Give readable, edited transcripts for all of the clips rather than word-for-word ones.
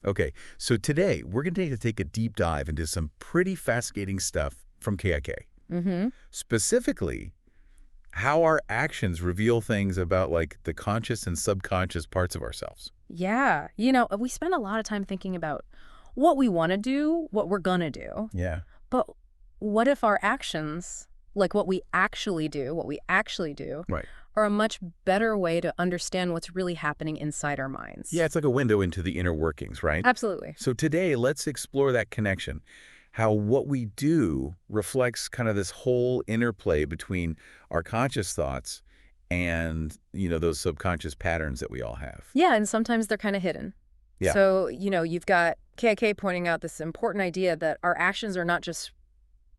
Okay, so today we're going to take a deep dive into some pretty fascinating stuff from KIK. Mm-hmm. Specifically, how our actions reveal things about like the conscious and subconscious parts of ourselves. Yeah. We spend a lot of time thinking about what we want to do, what we're going to do. Yeah. But what if our actions, like what we actually do, Right. are a much better way to understand what's really happening inside our Yeah, minds? it's like a window into the inner workings, right? Absolutely. So today, let's explore that connection, how what we do reflects kind of this whole interplay between our conscious thoughts and, those subconscious patterns that we all have. Yeah, and sometimes they're kind of hidden. Yeah. So, you've got KIK pointing out this important idea that our actions are not just,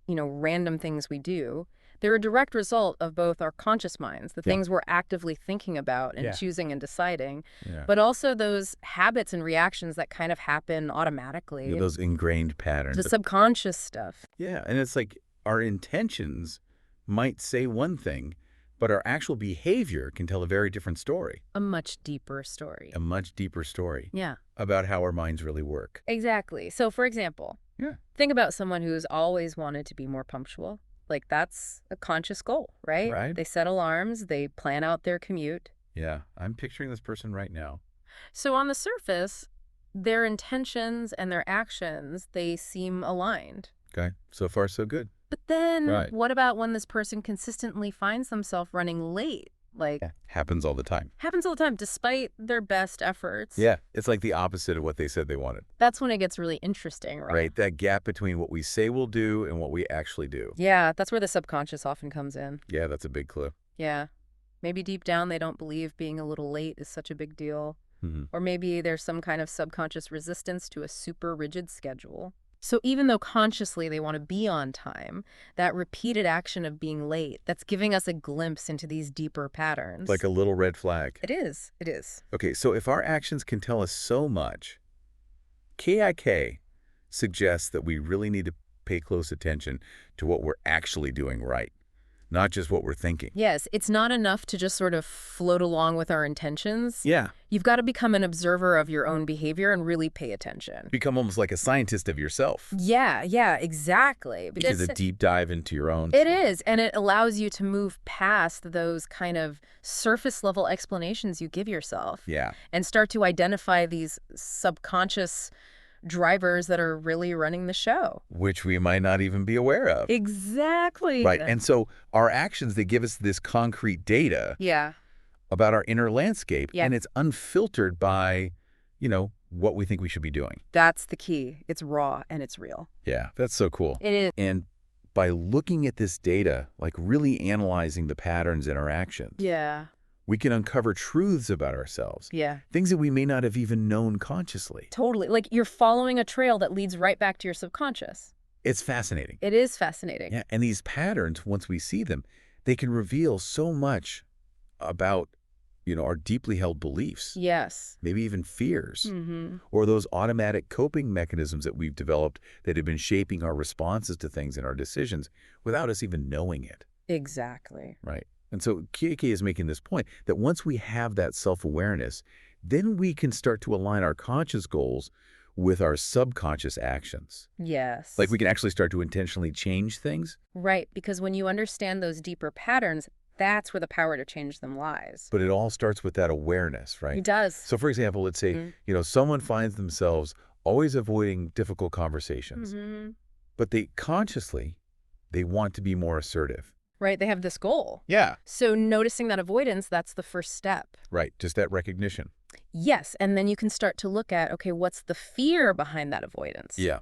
random things we do. They're a direct result of both our conscious minds, the Yeah. things we're actively thinking about and Yeah. choosing and deciding, Yeah. but also those habits and reactions that kind of happen automatically, Those ingrained patterns. the subconscious stuff. Yeah, and it's like our intentions might say one thing, but our actual behavior can tell a very different story, A much deeper story. a much deeper story Yeah, about how our minds really work. exactly. So, for example, Yeah. think about someone who's always wanted to be more punctual. Like, that's a conscious goal, right? Right. They set alarms, they plan out their commute. Yeah, I'm picturing this person right now. So on the surface, their intentions and their actions, they seem aligned. Okay, so far so good. But then Right. what about when this person consistently finds themselves running late? Like, Yeah, happens all the time. happens all the time, despite their best efforts. Yeah, it's like the opposite of what they said they wanted, That's when it gets really interesting, right? right? That gap between what we say we'll do and what we actually do. Yeah, that's where the subconscious often comes in. Yeah, that's a big clue. Yeah. Maybe deep down they don't believe being a little late is such a big deal. Mhm. Or maybe there's some kind of subconscious resistance to a super rigid schedule. So even though consciously they want to be on time, that repeated action of being late, that's giving us a glimpse into these deeper patterns. Like a little red flag. It is. It is. Okay, so if our actions can tell us so much, KIK suggests that we really need to pay close attention to what we're actually doing right, not just what we're thinking. Yes, it's not enough to just sort of float along with our intentions. Yeah, You've got to become an observer of your own behavior and really pay attention. become almost like a scientist of yourself. Yeah, exactly. Which is a deep dive into your own. It is, and it allows you to move past those kind of surface level explanations you give yourself. Yeah, And start to identify these subconscious drivers that are really running the show. which we might not even be aware of. Exactly. Right, and so our actions, they give us this concrete data Yeah. about our inner landscape, Yeah. and it's unfiltered by, what we think we should be doing. That's the key. It's raw and it's real. Yeah, that's so cool. It is. And by looking at this data, like really analyzing the patterns in our actions, Yeah. we can uncover truths about ourselves, Yeah. things that we may not have even known consciously. Totally. Like you're following a trail that leads right back to your subconscious. It's fascinating. It is fascinating. Yeah, and these patterns, once we see them, they can reveal so much about, our deeply held beliefs, Yes. maybe even fears, Mm-hmm. or those automatic coping mechanisms that we've developed that have been shaping our responses to things and our decisions without us even knowing it. Exactly. Right. And so Kiyake is making this point that once we have that self-awareness, then we can start to align our conscious goals with our subconscious actions. Yes. Like we can actually start to intentionally change things, Right, because when you understand those deeper patterns, that's where the power to change them lies. but it all starts with that awareness, right? It does. So for example, let's say, someone finds themselves always avoiding difficult conversations, Mm-hmm. but they want to be more assertive. Right, they have this goal. Yeah. So noticing that avoidance, that's the first step. Right. Just that recognition. Yes, and then you can start to look at, okay, what's the fear behind that avoidance? Yeah.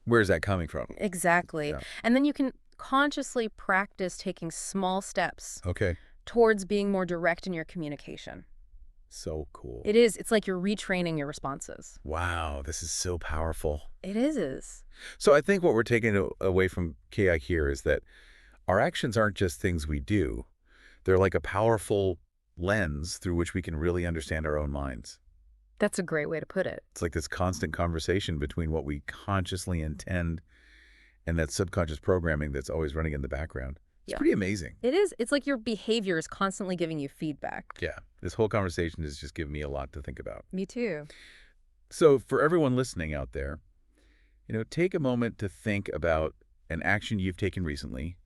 Where's that coming from? Exactly. Yeah. And then you can consciously practice taking small steps Okay. towards being more direct in your communication. So cool. It is. It's like you're retraining your responses. Wow, this is so powerful. It is. So I think what we're taking away from KI here is that our actions aren't just things we do. They're like a powerful lens through which we can really understand our own minds. That's a great way to put it. It's like this constant conversation between what we consciously intend and that subconscious programming that's always running in the background. It's Yeah. pretty amazing. It is. It's like your behavior is constantly giving you feedback. Yeah, this whole conversation has just given me a lot to think about. Me too. So for everyone listening out there, take a moment to think about an action you've taken recently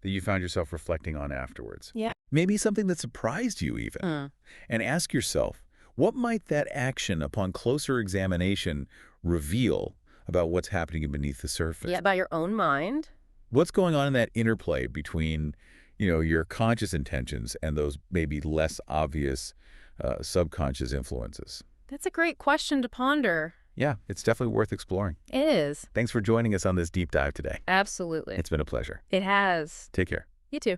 that you found yourself reflecting on afterwards. Yeah. Maybe something that surprised you even. And ask yourself, what might that action upon closer examination reveal about what's happening beneath the surface? Yeah, about your own mind. What's going on in that interplay between, your conscious intentions and those maybe less obvious subconscious influences? That's a great question to ponder. Yeah, it's definitely worth exploring. It is. Thanks for joining us on this deep dive today. Absolutely. It's been a pleasure. It has. Take care. You too.